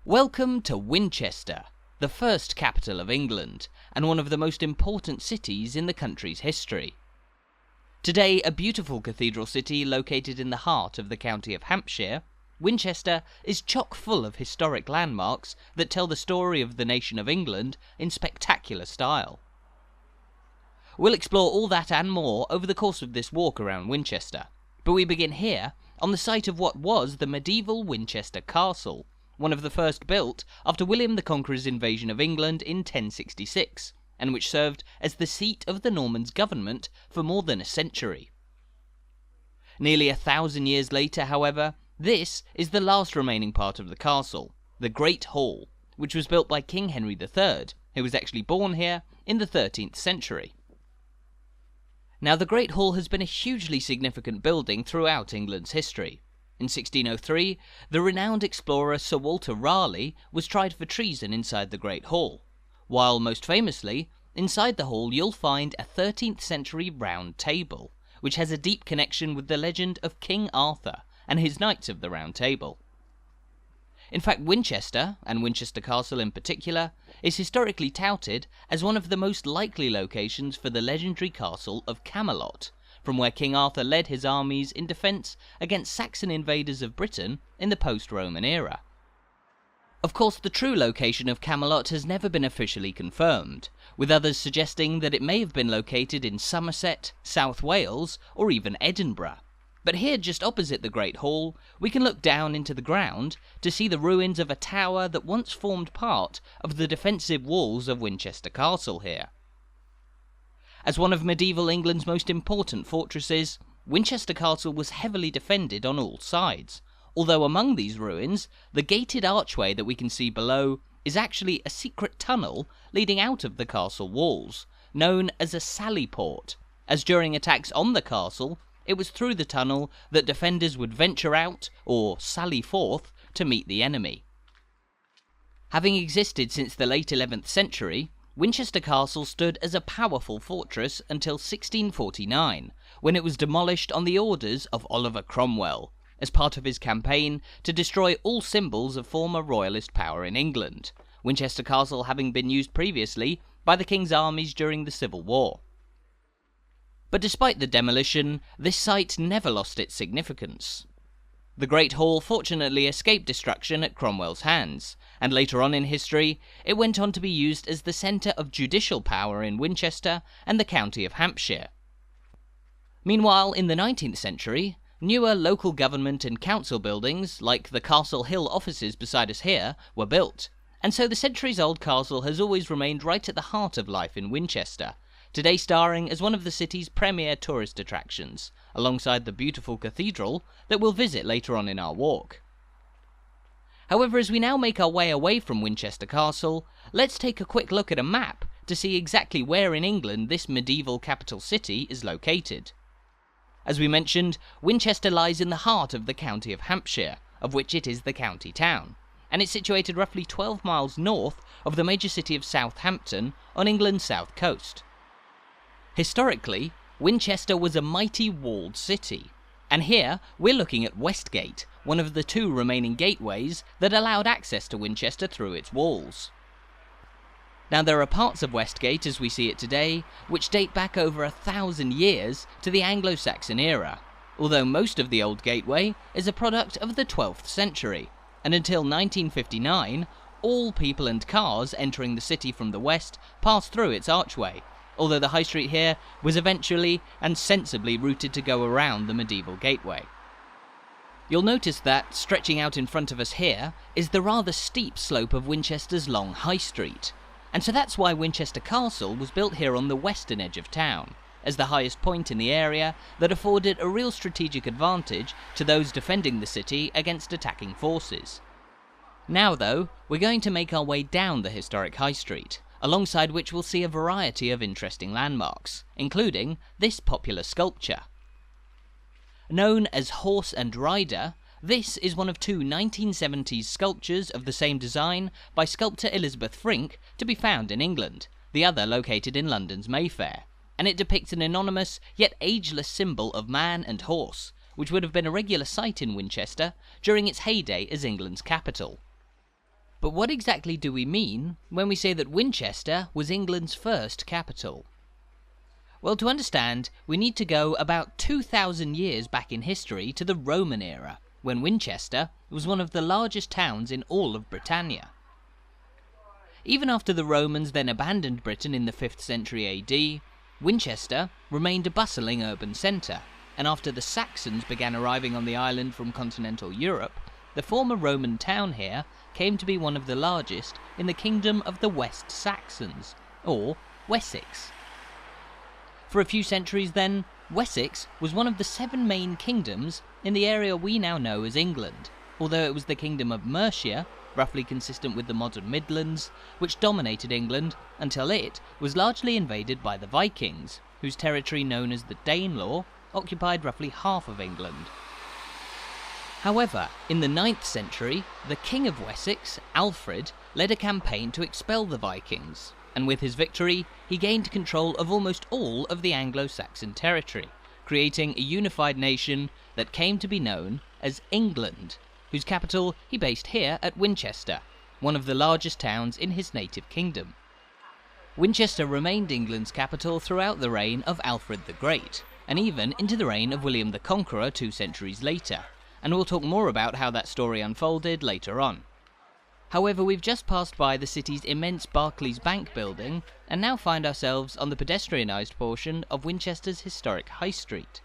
Welcome to Winchester, the first capital of England, and one of the most important cities in the country's history. Today, a beautiful cathedral city located in the heart of the county of Hampshire, Winchester is chock full of historic landmarks that tell the story of the nation of England in spectacular style. We'll explore all that and more over the course of this walk around Winchester, but we begin here on the site of what was the medieval Winchester Castle, one of the first built after William the Conqueror's invasion of England in 1066, and which served as the seat of the Normans' government for more than a century. Nearly 1,000 years later, however, this is the last remaining part of the castle, the Great Hall, which was built by King Henry III, who was actually born here in the 13th century. Now, the Great Hall has been a hugely significant building throughout England's history. In 1603, the renowned explorer Sir Walter Raleigh was tried for treason inside the Great Hall, while most famously, inside the hall you'll find a 13th century round table, which has a deep connection with the legend of King Arthur and his Knights of the Round Table. In fact, Winchester, and Winchester Castle in particular, is historically touted as one of the most likely locations for the legendary castle of Camelot, from where King Arthur led his armies in defence against Saxon invaders of Britain in the post-Roman era. Of course, the true location of Camelot has never been officially confirmed, with others suggesting that it may have been located in Somerset, South Wales, or even Edinburgh. But here, just opposite the Great Hall, we can look down into the ground to see the ruins of a tower that once formed part of the defensive walls of Winchester Castle here. As one of medieval England's most important fortresses, Winchester Castle was heavily defended on all sides, although among these ruins, the gated archway that we can see below is actually a secret tunnel leading out of the castle walls, known as a sally port, as during attacks on the castle, it was through the tunnel that defenders would venture out, or sally forth, to meet the enemy. Having existed since the late 11th century, Winchester Castle stood as a powerful fortress until 1649, when it was demolished on the orders of Oliver Cromwell, as part of his campaign to destroy all symbols of former royalist power in England, Winchester Castle having been used previously by the King's armies during the Civil War. But despite the demolition, this site never lost its significance. The Great Hall fortunately escaped destruction at Cromwell's hands, and later on in history, it went on to be used as the centre of judicial power in Winchester and the county of Hampshire. Meanwhile, in the 19th century, newer local government and council buildings, like the Castle Hill offices beside us here, were built, and so the centuries-old castle has always remained right at the heart of life in Winchester, today starring as one of the city's premier tourist attractions, alongside the beautiful cathedral that we'll visit later on in our walk. However, as we now make our way away from Winchester Castle, let's take a quick look at a map to see exactly where in England this medieval capital city is located. As we mentioned, Winchester lies in the heart of the county of Hampshire, of which it is the county town, and it's situated roughly 12 miles north of the major city of Southampton on England's south coast. Historically, Winchester was a mighty walled city, and here we're looking at Westgate, one of the two remaining gateways that allowed access to Winchester through its walls. Now, there are parts of Westgate as we see it today, which date back over 1,000 years to the Anglo-Saxon era, although most of the old gateway is a product of the 12th century, and until 1959, all people and cars entering the city from the west passed through its archway, although the high street here was eventually and sensibly routed to go around the medieval gateway. You'll notice that, stretching out in front of us here, is the rather steep slope of Winchester's long high street, and so that's why Winchester Castle was built here on the western edge of town, as the highest point in the area that afforded a real strategic advantage to those defending the city against attacking forces. Now though, we're going to make our way down the historic high street, alongside which we'll see a variety of interesting landmarks, including this popular sculpture. Known as Horse and Rider, this is one of two 1970s sculptures of the same design by sculptor Elizabeth Frink to be found in England, the other located in London's Mayfair, and it depicts an anonymous yet ageless symbol of man and horse, which would have been a regular sight in Winchester during its heyday as England's capital. But what exactly do we mean when we say that Winchester was England's first capital? Well, to understand, we need to go about 2,000 years back in history to the Roman era, when Winchester was one of the largest towns in all of Britannia. Even after the Romans then abandoned Britain in the 5th century AD, Winchester remained a bustling urban centre, and after the Saxons began arriving on the island from continental Europe, the former Roman town here came to be one of the largest in the kingdom of the West Saxons, or Wessex. For a few centuries then, Wessex was one of the 7 main kingdoms in the area we now know as England, although it was the kingdom of Mercia, roughly consistent with the modern Midlands, which dominated England until it was largely invaded by the Vikings, whose territory known as the Danelaw occupied roughly half of England. However, in the 9th century, the King of Wessex, Alfred, led a campaign to expel the Vikings, and with his victory, he gained control of almost all of the Anglo-Saxon territory, creating a unified nation that came to be known as England, whose capital he based here at Winchester, one of the largest towns in his native kingdom. Winchester remained England's capital throughout the reign of Alfred the Great, and even into the reign of William the Conqueror 2 centuries later, and we'll talk more about how that story unfolded later on. However, we've just passed by the city's immense Barclays Bank building, and now find ourselves on the pedestrianised portion of Winchester's historic High Street.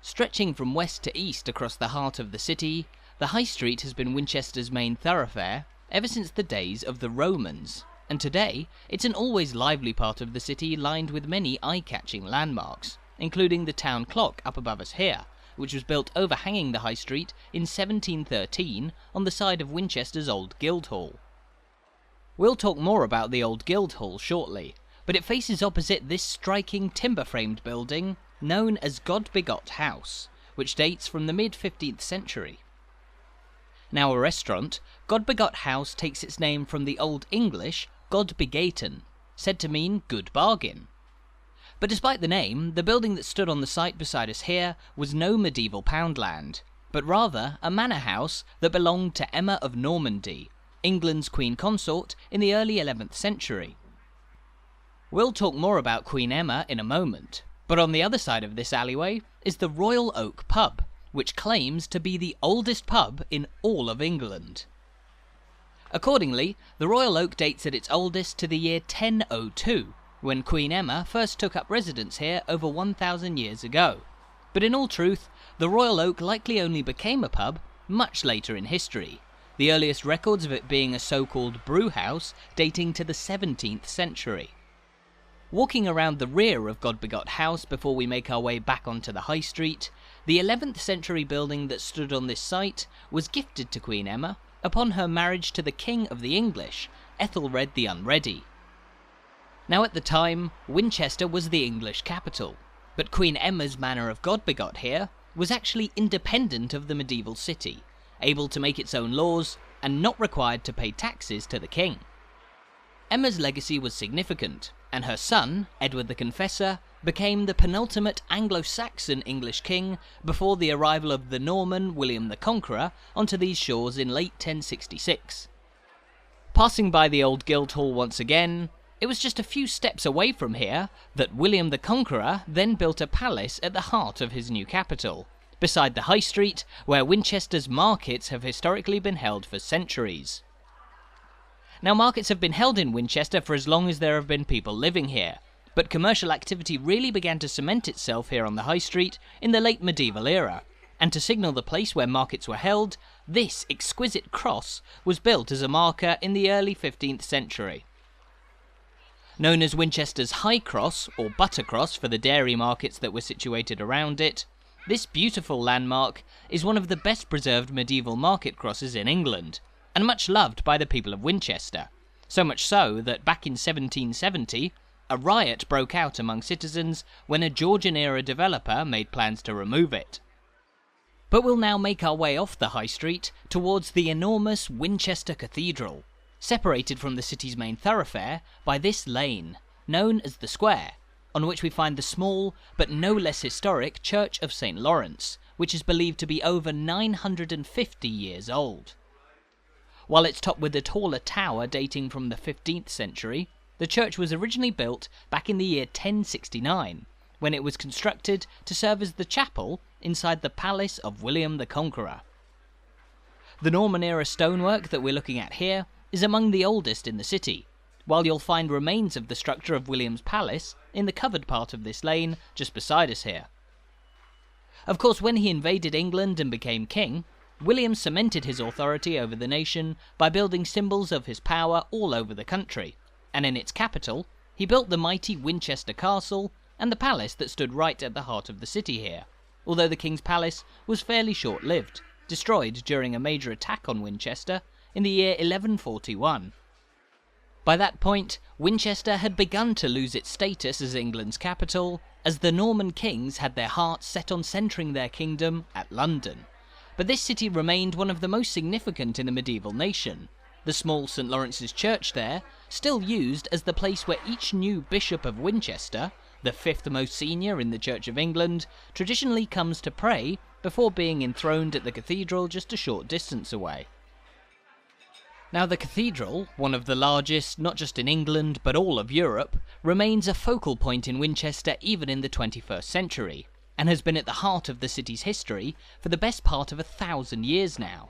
Stretching from west to east across the heart of the city, the High Street has been Winchester's main thoroughfare ever since the days of the Romans, and today it's an always lively part of the city lined with many eye-catching landmarks, including the town clock up above us here, which was built overhanging the High Street in 1713 on the side of Winchester's Old Guildhall. We'll talk more about the Old Guildhall shortly, but it faces opposite this striking timber-framed building known as Godbegot House, which dates from the mid-15th century. Now a restaurant, Godbegot House takes its name from the Old English Godbegaten, said to mean good bargain. But despite the name, the building that stood on the site beside us here was no medieval poundland, but rather a manor house that belonged to Emma of Normandy, England's queen consort in the early 11th century. We'll talk more about Queen Emma in a moment, but on the other side of this alleyway is the Royal Oak pub, which claims to be the oldest pub in all of England. Accordingly, the Royal Oak dates at its oldest to the year 1002, when Queen Emma first took up residence here over 1,000 years ago. But in all truth, the Royal Oak likely only became a pub much later in history, the earliest records of it being a so-called brew house dating to the 17th century. Walking around the rear of Godbegot House before we make our way back onto the High Street, the 11th century building that stood on this site was gifted to Queen Emma upon her marriage to the King of the English, Ethelred the Unready. Now at the time, Winchester was the English capital, but Queen Emma's manor of Godbegot here was actually independent of the medieval city, able to make its own laws, and not required to pay taxes to the king. Emma's legacy was significant, and her son, Edward the Confessor, became the penultimate Anglo-Saxon English king before the arrival of the Norman William the Conqueror onto these shores in late 1066. Passing by the Old Guildhall once again, it was just a few steps away from here that William the Conqueror then built a palace at the heart of his new capital, beside the High Street, where Winchester's markets have historically been held for centuries. Now, markets have been held in Winchester for as long as there have been people living here, but commercial activity really began to cement itself here on the High Street in the late medieval era, and to signal the place where markets were held, this exquisite cross was built as a marker in the early 15th century. Known as Winchester's High Cross, or Buttercross for the dairy markets that were situated around it, this beautiful landmark is one of the best preserved medieval market crosses in England, and much loved by the people of Winchester, so much so that back in 1770, a riot broke out among citizens when a Georgian-era developer made plans to remove it. But we'll now make our way off the High Street towards the enormous Winchester Cathedral, separated from the city's main thoroughfare by this lane, known as the Square, on which we find the small, but no less historic Church of St. Lawrence, which is believed to be over 950 years old. While it's topped with a taller tower dating from the 15th century, the church was originally built back in the year 1069, when it was constructed to serve as the chapel inside the palace of William the Conqueror. The Norman-era stonework that we're looking at here is among the oldest in the city, while you'll find remains of the structure of William's palace in the covered part of this lane just beside us here. Of course, when he invaded England and became king, William cemented his authority over the nation by building symbols of his power all over the country, and in its capital, he built the mighty Winchester Castle and the palace that stood right at the heart of the city here, although the king's palace was fairly short-lived, destroyed during a major attack on Winchester in the year 1141. By that point, Winchester had begun to lose its status as England's capital, as the Norman kings had their hearts set on centring their kingdom at London. But this city remained one of the most significant in the medieval nation. The small St. Lawrence's Church there, still used as the place where each new Bishop of Winchester, the fifth most senior in the Church of England, traditionally comes to pray before being enthroned at the cathedral just a short distance away. Now the cathedral, one of the largest not just in England but all of Europe, remains a focal point in Winchester even in the 21st century, and has been at the heart of the city's history for the best part of 1,000 years now.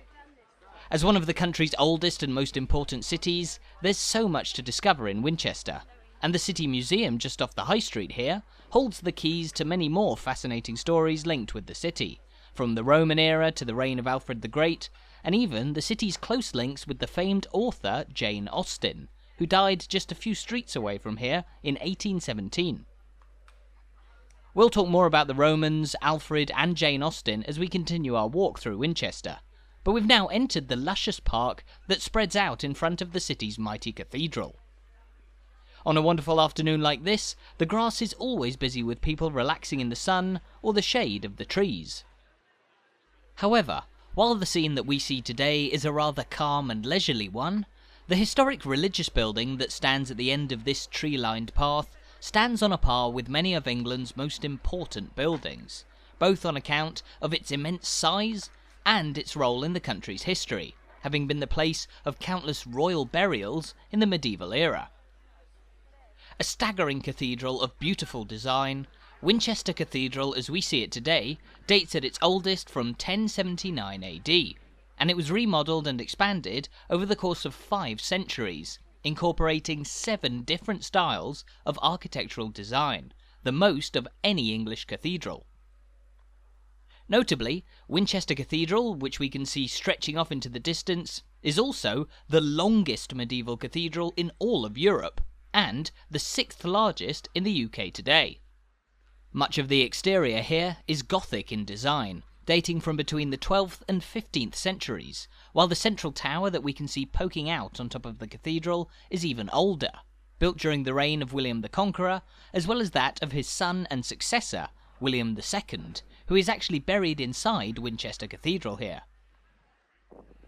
As one of the country's oldest and most important cities, there's so much to discover in Winchester, and the City Museum just off the High Street here holds the keys to many more fascinating stories linked with the city, from the Roman era to the reign of Alfred the Great, and even the city's close links with the famed author Jane Austen, who died just a few streets away from here in 1817. We'll talk more about the Romans, Alfred and Jane Austen as we continue our walk through Winchester, but we've now entered the luscious park that spreads out in front of the city's mighty cathedral. On a wonderful afternoon like this, the grass is always busy with people relaxing in the sun or the shade of the trees. However, while the scene that we see today is a rather calm and leisurely one, the historic religious building that stands at the end of this tree-lined path stands on a par with many of England's most important buildings, both on account of its immense size and its role in the country's history, having been the place of countless royal burials in the medieval era. A staggering cathedral of beautiful design, Winchester Cathedral as we see it today dates at its oldest from 1079 AD, and it was remodelled and expanded over the course of 5 centuries, incorporating 7 different styles of architectural design, the most of any English cathedral. Notably, Winchester Cathedral, which we can see stretching off into the distance, is also the longest medieval cathedral in all of Europe, and the 6th largest in the UK today. Much of the exterior here is Gothic in design, dating from between the 12th and 15th centuries, while the central tower that we can see poking out on top of the cathedral is even older, built during the reign of William the Conqueror, as well as that of his son and successor, William II, who is actually buried inside Winchester Cathedral here.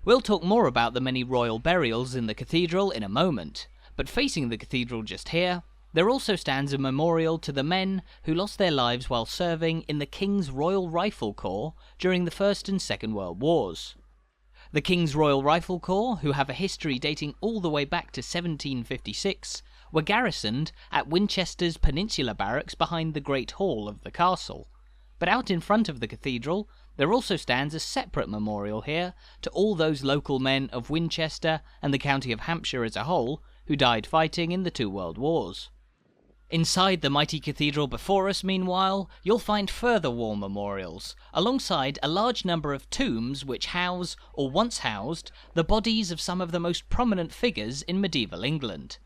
We'll talk more about the many royal burials in the cathedral in a moment, but facing the cathedral just here, there also stands a memorial to the men who lost their lives while serving in the King's Royal Rifle Corps during the First and Second World Wars. The King's Royal Rifle Corps, who have a history dating all the way back to 1756, were garrisoned at Winchester's Peninsula Barracks behind the Great Hall of the castle. But out in front of the cathedral, there also stands a separate memorial here to all those local men of Winchester and the county of Hampshire as a whole who died fighting in the 2 World Wars. Inside the mighty cathedral before us, meanwhile, you'll find further war memorials, alongside a large number of tombs which house, or once housed, the bodies of some of the most prominent figures in medieval England.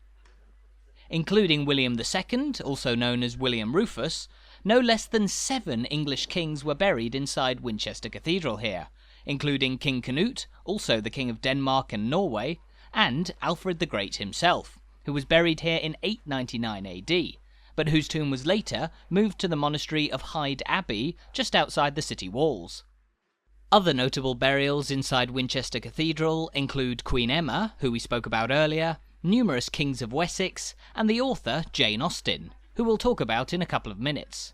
Including William II, also known as William Rufus, no less than 7 English kings were buried inside Winchester Cathedral here, including King Canute, also the King of Denmark and Norway, and Alfred the Great himself, who was buried here in 899 AD, but whose tomb was later moved to the monastery of Hyde Abbey just outside the city walls. Other notable burials inside Winchester Cathedral include Queen Emma, who we spoke about earlier, numerous kings of Wessex, and the author Jane Austen, who we'll talk about in a couple of minutes.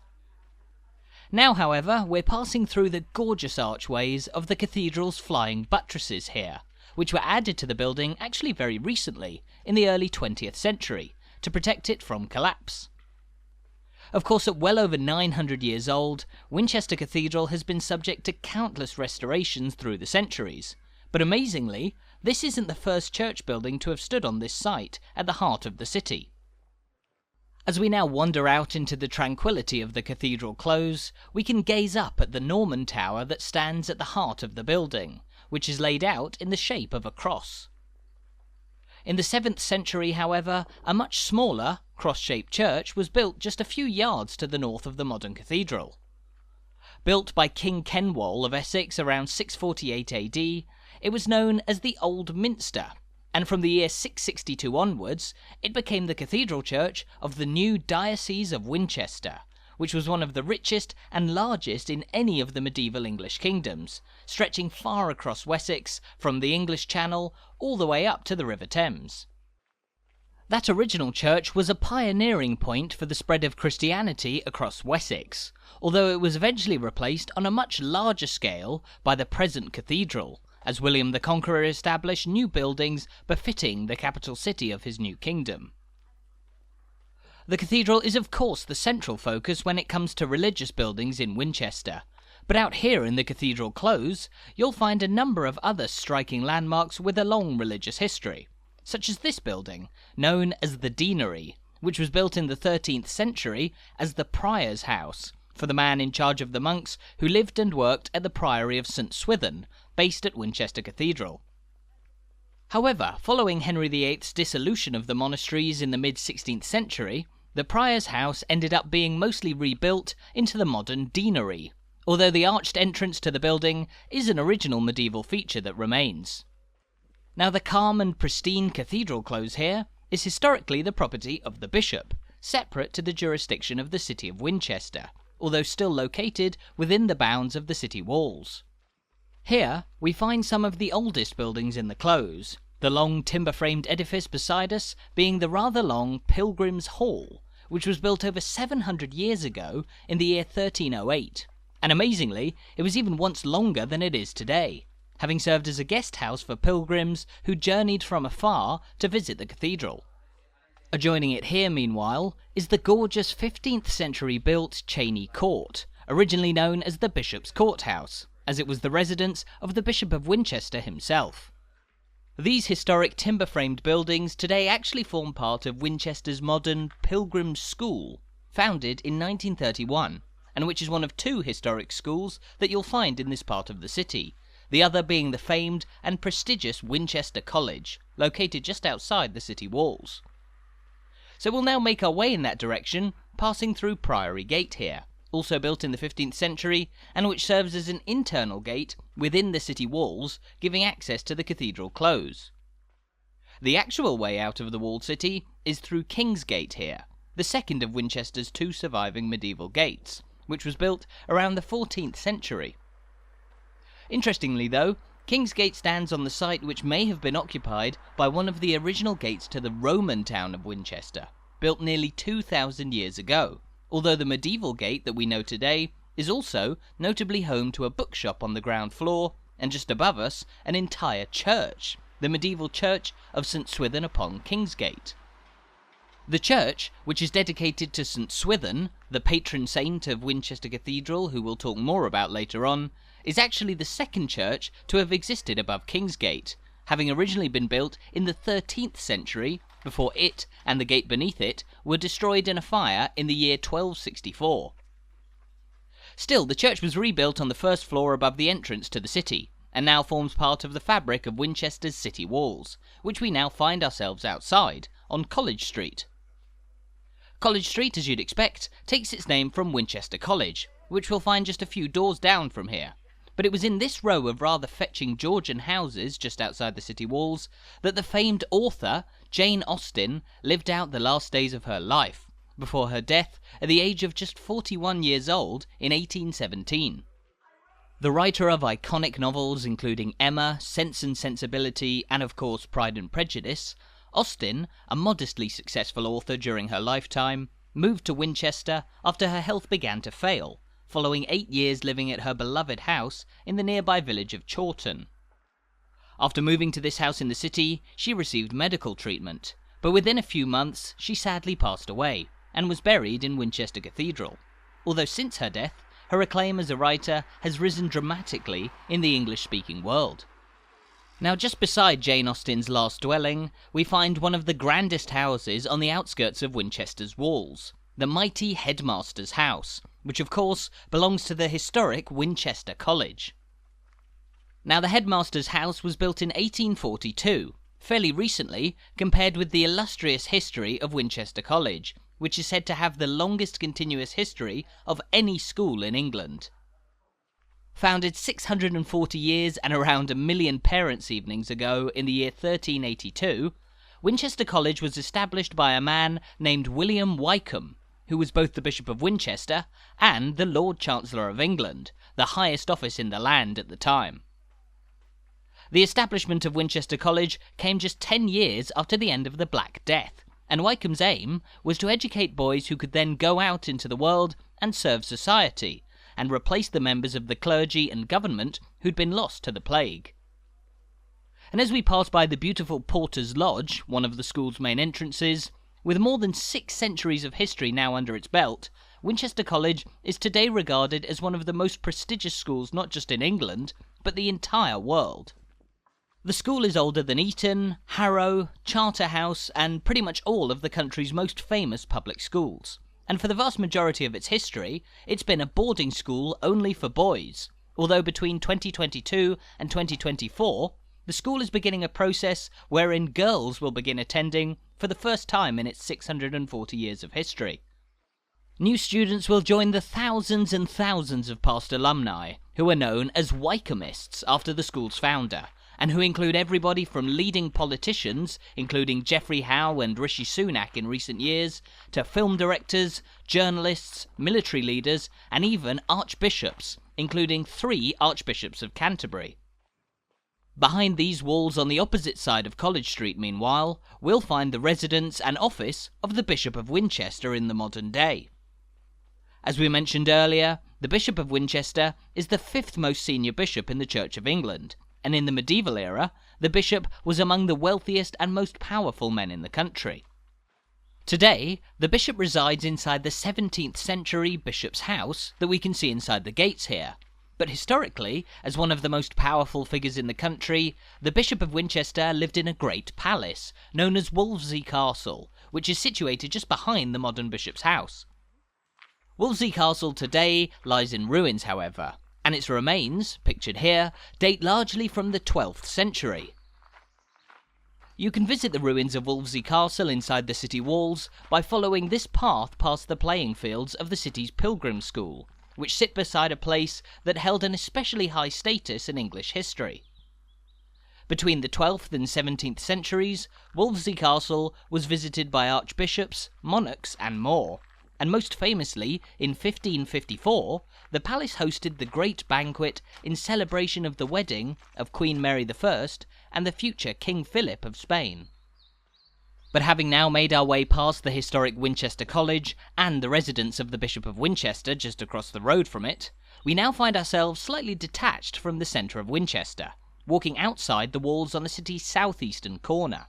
Now, however, we're passing through the gorgeous archways of the cathedral's flying buttresses here, which were added to the building actually very recently, in the early 20th century, to protect it from collapse. Of course, at well over 900 years old, Winchester Cathedral has been subject to countless restorations through the centuries, but amazingly, this isn't the first church building to have stood on this site at the heart of the city. As we now wander out into the tranquility of the cathedral close, we can gaze up at the Norman tower that stands at the heart of the building, which is laid out in the shape of a cross. In the 7th century, however, a much smaller, cross-shaped church was built just a few yards to the north of the modern cathedral. Built by King Kenwal of Essex around 648 AD, it was known as the Old Minster, and from the year 662 onwards, it became the cathedral church of the new Diocese of Winchester, which was one of the richest and largest in any of the medieval English kingdoms, stretching far across Wessex, from the English Channel all the way up to the River Thames. That original church was a pioneering point for the spread of Christianity across Wessex, although it was eventually replaced on a much larger scale by the present cathedral, as William the Conqueror established new buildings befitting the capital city of his new kingdom. The cathedral is of course the central focus when it comes to religious buildings in Winchester, but out here in the cathedral close, you'll find a number of other striking landmarks with a long religious history, such as this building, known as the Deanery, which was built in the 13th century as the Prior's House, for the man in charge of the monks who lived and worked at the Priory of St. Swithin, based at Winchester Cathedral. However, following Henry VIII's dissolution of the monasteries in the mid-16th century, the Prior's House ended up being mostly rebuilt into the modern Deanery, although the arched entrance to the building is an original medieval feature that remains. Now, the calm and pristine cathedral close here is historically the property of the bishop, separate to the jurisdiction of the city of Winchester, although still located within the bounds of the city walls. Here, we find some of the oldest buildings in the close, the long timber-framed edifice beside us being the rather long Pilgrims Hall, which was built over 700 years ago in the year 1308, and amazingly, it was even once longer than it is today, having served as a guest house for pilgrims who journeyed from afar to visit the cathedral. Adjoining it here, meanwhile, is the gorgeous 15th century built Cheyney Court, originally known as the Bishop's Courthouse, as it was the residence of the Bishop of Winchester himself. These historic timber-framed buildings today actually form part of Winchester's modern Pilgrims School, founded in 1931, and which is one of two historic schools that you'll find in this part of the city, the other being the famed and prestigious Winchester College, located just outside the city walls. So we'll now make our way in that direction, passing through Priory Gate here, also built in the 15th century, and which serves as an internal gate within the city walls, giving access to the cathedral close. The actual way out of the walled city is through Kingsgate here, the second of Winchester's two surviving medieval gates, which was built around the 14th century. Interestingly though, Kingsgate stands on the site which may have been occupied by one of the original gates to the Roman town of Winchester, built nearly 2,000 years ago, although the medieval gate that we know today is also notably home to a bookshop on the ground floor, and just above us, an entire church, the medieval church of St. Swithun-upon-Kingsgate. The church, which is dedicated to St. Swithin, the patron saint of Winchester Cathedral, who we'll talk more about later on, is actually the second church to have existed above Kingsgate, having originally been built in the 13th century, before it and the gate beneath it were destroyed in a fire in the year 1264. Still, the church was rebuilt on the first floor above the entrance to the city, and now forms part of the fabric of Winchester's city walls, which we now find ourselves outside, on College Street. College Street, as you'd expect, takes its name from Winchester College, which we'll find just a few doors down from here. But it was in this row of rather fetching Georgian houses just outside the city walls that the famed author, Jane Austen, lived out the last days of her life, before her death at the age of just 41 years old in 1817. The writer of iconic novels including Emma, Sense and Sensibility, and of course Pride and Prejudice, Austen, a modestly successful author during her lifetime, moved to Winchester after her health began to fail, following 8 years living at her beloved house in the nearby village of Chawton. After moving to this house in the city, she received medical treatment, but within a few months she sadly passed away, and was buried in Winchester Cathedral, although since her death, her acclaim as a writer has risen dramatically in the English-speaking world. Now, just beside Jane Austen's last dwelling, we find one of the grandest houses on the outskirts of Winchester's walls, the mighty Headmaster's house, which of course belongs to the historic Winchester College. Now, the Headmaster's house was built in 1842, fairly recently compared with the illustrious history of Winchester College, which is said to have the longest continuous history of any school in England. Founded 640 years and around 1 million parents' evenings ago in the year 1382, Winchester College was established by a man named William Wykeham, who was both the Bishop of Winchester and the Lord Chancellor of England, the highest office in the land at the time. The establishment of Winchester College came just 10 years after the end of the Black Death, and Wykeham's aim was to educate boys who could then go out into the world and serve society, and replace the members of the clergy and government who'd been lost to the plague. And as we pass by the beautiful Porter's Lodge, one of the school's main entrances, with more than 6 centuries of history now under its belt, Winchester College is today regarded as one of the most prestigious schools not just in England, but the entire world. The school is older than Eton, Harrow, Charterhouse, and pretty much all of the country's most famous public schools. And for the vast majority of its history, it's been a boarding school only for boys, although between 2022 and 2024, the school is beginning a process wherein girls will begin attending for the first time in its 640 years of history. New students will join the thousands and thousands of past alumni, who are known as Wykehamists after the school's founder, and who include everybody from leading politicians, including Geoffrey Howe and Rishi Sunak in recent years, to film directors, journalists, military leaders, and even archbishops, including 3 archbishops of Canterbury. Behind these walls on the opposite side of College Street, meanwhile, we'll find the residence and office of the Bishop of Winchester in the modern day. As we mentioned earlier, the Bishop of Winchester is the 5th most senior bishop in the Church of England, and in the medieval era, the bishop was among the wealthiest and most powerful men in the country. Today, the bishop resides inside the 17th century bishop's house that we can see inside the gates here. But historically, as one of the most powerful figures in the country, the Bishop of Winchester lived in a great palace, known as Wolvesey Castle, which is situated just behind the modern bishop's house. Wolvesey Castle today lies in ruins, however, and its remains, pictured here, date largely from the 12th century. You can visit the ruins of Wolvesey Castle inside the city walls by following this path past the playing fields of the city's Pilgrim School, which sit beside a place that held an especially high status in English history. Between the 12th and 17th centuries, Wolvesey Castle was visited by archbishops, monarchs, and more. And most famously, in 1554, the palace hosted the great banquet in celebration of the wedding of Queen Mary I and the future King Philip of Spain. But having now made our way past the historic Winchester College and the residence of the Bishop of Winchester just across the road from it, we now find ourselves slightly detached from the centre of Winchester, walking outside the walls on the city's southeastern corner.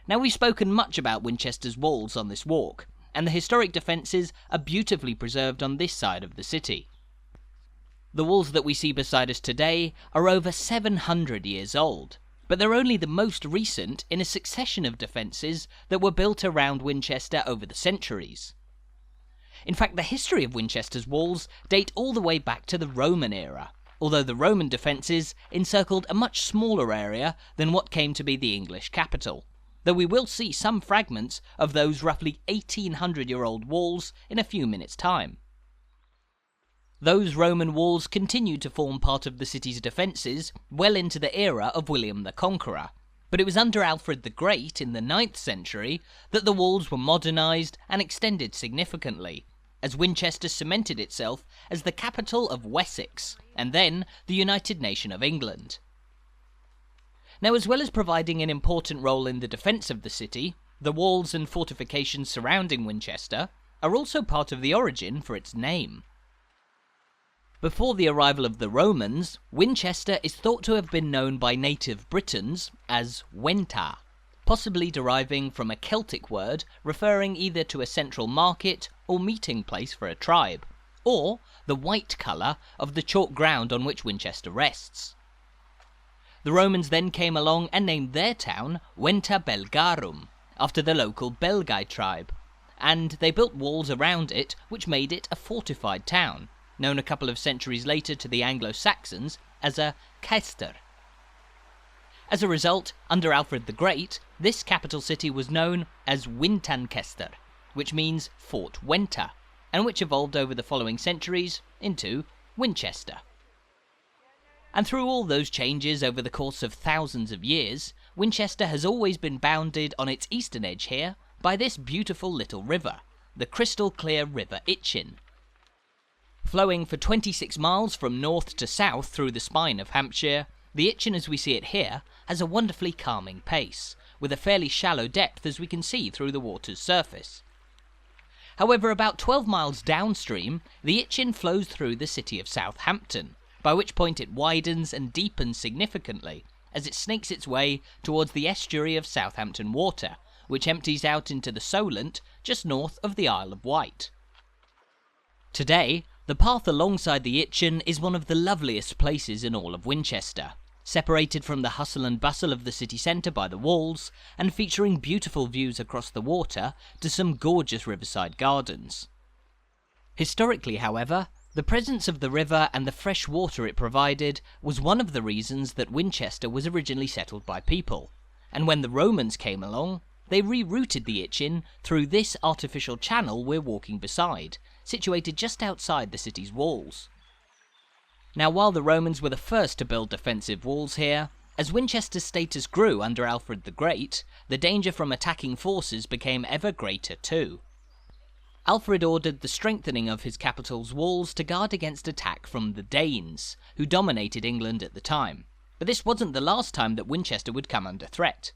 Now, we've spoken much about Winchester's walls on this walk, and the historic defences are beautifully preserved on this side of the city. The walls that we see beside us today are over 700 years old, but they're only the most recent in a succession of defences that were built around Winchester over the centuries. In fact, the history of Winchester's walls date all the way back to the Roman era, although the Roman defences encircled a much smaller area than what came to be the English capital, though we will see some fragments of those roughly 1800-year-old walls in a few minutes' time. Those Roman walls continued to form part of the city's defences well into the era of William the Conqueror, but it was under Alfred the Great in the 9th century that the walls were modernised and extended significantly, as Winchester cemented itself as the capital of Wessex, and then the United Nation of England. Now, as well as providing an important role in the defence of the city, the walls and fortifications surrounding Winchester are also part of the origin for its name. Before the arrival of the Romans, Winchester is thought to have been known by native Britons as Wenta, possibly deriving from a Celtic word referring either to a central market or meeting place for a tribe, or the white colour of the chalk ground on which Winchester rests. The Romans then came along and named their town Wenta Belgarum, after the local Belgae tribe, and they built walls around it which made it a fortified town, known a couple of centuries later to the Anglo-Saxons as a caestur. As a result, under Alfred the Great, this capital city was known as Wintancester, which means Fort Wenta, and which evolved over the following centuries into Winchester. And through all those changes over the course of thousands of years, Winchester has always been bounded on its eastern edge here by this beautiful little river, the crystal clear River Itchen. Flowing for 26 miles from north to south through the spine of Hampshire, the Itchen as we see it here has a wonderfully calming pace, with a fairly shallow depth as we can see through the water's surface. However, about 12 miles downstream, the Itchen flows through the city of Southampton, by which point it widens and deepens significantly as it snakes its way towards the estuary of Southampton Water, which empties out into the Solent just north of the Isle of Wight. Today, the path alongside the Itchen is one of the loveliest places in all of Winchester, separated from the hustle and bustle of the city centre by the walls, and featuring beautiful views across the water to some gorgeous riverside gardens. Historically, however, the presence of the river and the fresh water it provided was one of the reasons that Winchester was originally settled by people, and when the Romans came along, they rerouted the Itchen through this artificial channel we're walking beside, situated just outside the city's walls. Now, while the Romans were the first to build defensive walls here, as Winchester's status grew under Alfred the Great, the danger from attacking forces became ever greater too. Alfred ordered the strengthening of his capital's walls to guard against attack from the Danes, who dominated England at the time, but this wasn't the last time that Winchester would come under threat.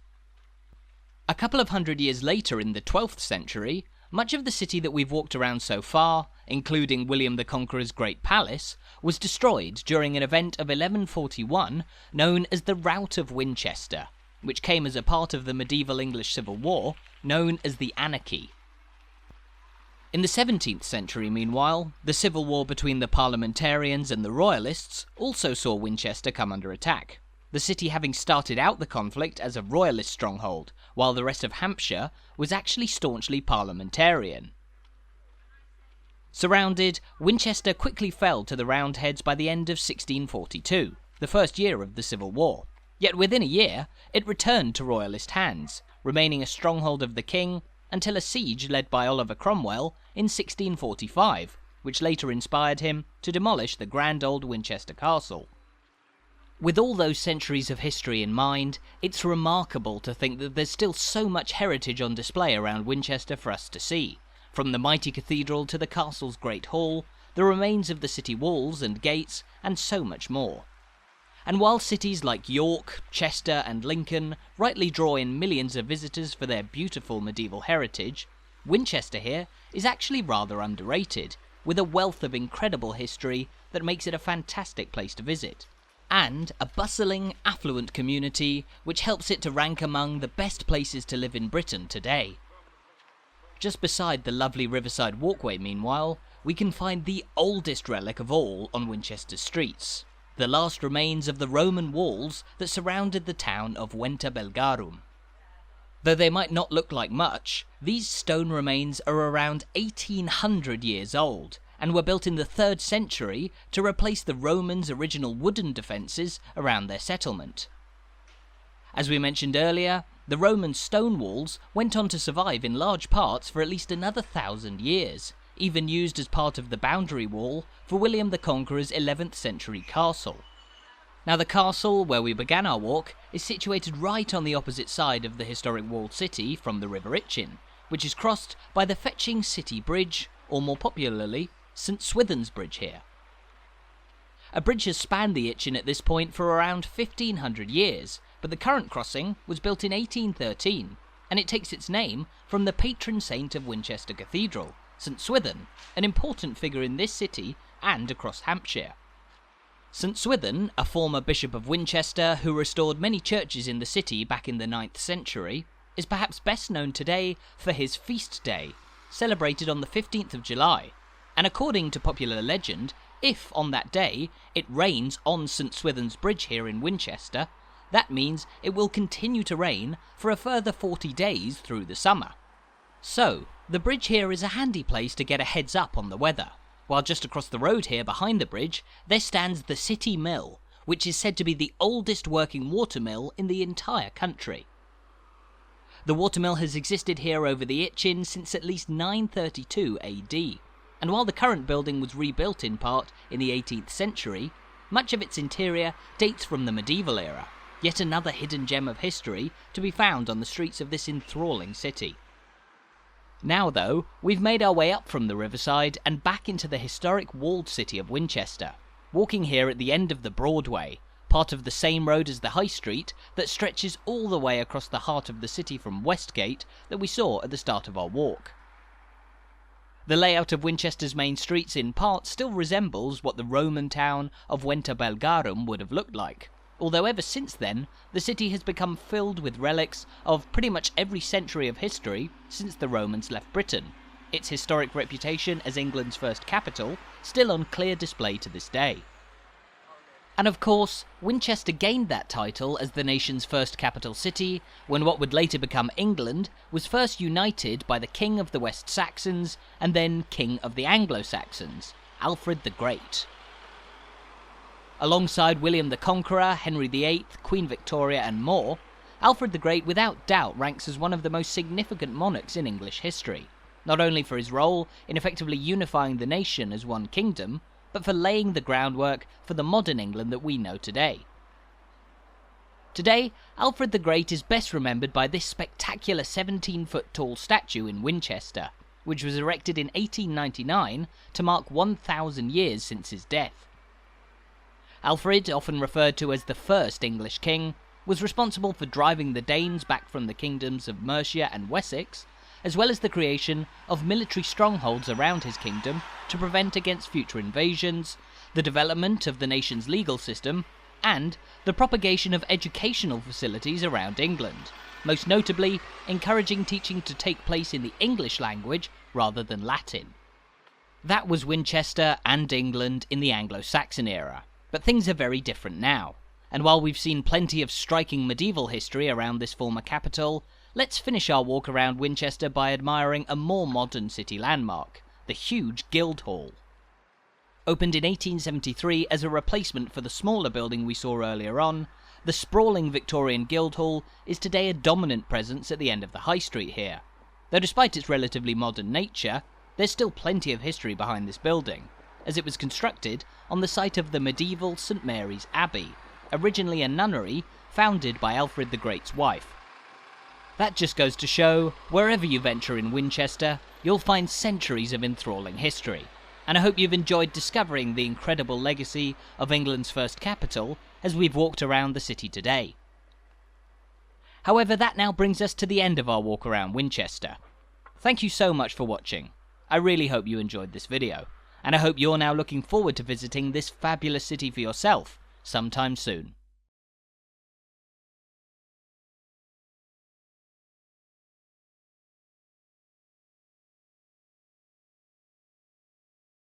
A couple of hundred years later, in the 12th century, much of the city that we've walked around so far, including William the Conqueror's Great Palace, was destroyed during an event of 1141 known as the Rout of Winchester, which came as a part of the medieval English Civil War, known as the Anarchy. In the 17th century, meanwhile, the civil war between the Parliamentarians and the Royalists also saw Winchester come under attack, the city having started out the conflict as a Royalist stronghold, while the rest of Hampshire was actually staunchly Parliamentarian. Surrounded, Winchester quickly fell to the Roundheads by the end of 1642, the first year of the Civil War, yet within a year it returned to Royalist hands, remaining a stronghold of the king until a siege led by Oliver Cromwell in 1645, which later inspired him to demolish the grand old Winchester Castle. With all those centuries of history in mind, it's remarkable to think that there's still so much heritage on display around Winchester for us to see, from the mighty cathedral to the castle's great hall, the remains of the city walls and gates, and so much more. And while cities like York, Chester and Lincoln rightly draw in millions of visitors for their beautiful medieval heritage, Winchester here is actually rather underrated, with a wealth of incredible history that makes it a fantastic place to visit, and a bustling, affluent community which helps it to rank among the best places to live in Britain today. Just beside the lovely riverside walkway, meanwhile, we can find the oldest relic of all on Winchester's streets, the last remains of the Roman walls that surrounded the town of Wenta Belgarum. Though they might not look like much, these stone remains are around 1800 years old, and were built in the 3rd century to replace the Romans' original wooden defences around their settlement. As we mentioned earlier, the Roman stone walls went on to survive in large parts for at least another 1,000 years, even used as part of the boundary wall for William the Conqueror's 11th century castle. Now, the castle, where we began our walk, is situated right on the opposite side of the historic walled city from the River Itchen, which is crossed by the fetching City Bridge, or more popularly, St Swithin's Bridge here. A bridge has spanned the Itchen at this point for around 1500 years, but the current crossing was built in 1813, and it takes its name from the patron saint of Winchester Cathedral, St Swithin, an important figure in this city and across Hampshire. St Swithin, a former bishop of Winchester who restored many churches in the city back in the 9th century, is perhaps best known today for his feast day, celebrated on the 15th of July, and according to popular legend, if on that day it rains on St Swithin's Bridge here in Winchester, that means it will continue to rain for a further 40 days through the summer. So, the bridge here is a handy place to get a heads up on the weather, while just across the road here behind the bridge there stands the City Mill, which is said to be the oldest working watermill in the entire country. The watermill has existed here over the Itchen since at least 932 AD, and while the current building was rebuilt in part in the 18th century, much of its interior dates from the medieval era, yet another hidden gem of history to be found on the streets of this enthralling city. Now though, we've made our way up from the riverside and back into the historic walled city of Winchester, walking here at the end of the Broadway, part of the same road as the High Street that stretches all the way across the heart of the city from Westgate that we saw at the start of our walk. The layout of Winchester's main streets in part still resembles what the Roman town of Venta Belgarum would have looked like, although ever since then, the city has become filled with relics of pretty much every century of history since the Romans left Britain, its historic reputation as England's first capital still on clear display to this day. And of course, Winchester gained that title as the nation's first capital city when what would later become England was first united by the King of the West Saxons and then King of the Anglo-Saxons, Alfred the Great. Alongside William the Conqueror, Henry VIII, Queen Victoria and more, Alfred the Great without doubt ranks as one of the most significant monarchs in English history, not only for his role in effectively unifying the nation as one kingdom, but for laying the groundwork for the modern England that we know today. Today, Alfred the Great is best remembered by this spectacular 17-foot tall statue in Winchester, which was erected in 1899 to mark 1,000 years since his death. Alfred, often referred to as the first English king, was responsible for driving the Danes back from the kingdoms of Mercia and Wessex, as well as the creation of military strongholds around his kingdom to prevent against future invasions, the development of the nation's legal system, and the propagation of educational facilities around England, most notably encouraging teaching to take place in the English language rather than Latin. That was Winchester and England in the Anglo-Saxon era, but things are very different now, and while we've seen plenty of striking medieval history around this former capital, let's finish our walk around Winchester by admiring a more modern city landmark, the huge Guildhall. Opened in 1873 as a replacement for the smaller building we saw earlier on, the sprawling Victorian Guildhall is today a dominant presence at the end of the High Street here, though despite its relatively modern nature, there's still plenty of history behind this building, as it was constructed on the site of the medieval St Mary's Abbey, originally a nunnery founded by Alfred the Great's wife. That just goes to show, wherever you venture in Winchester, you'll find centuries of enthralling history, and I hope you've enjoyed discovering the incredible legacy of England's first capital as we've walked around the city today. However, that now brings us to the end of our walk around Winchester. Thank you so much for watching. I really hope you enjoyed this video, and I hope you're now looking forward to visiting this fabulous city for yourself sometime soon.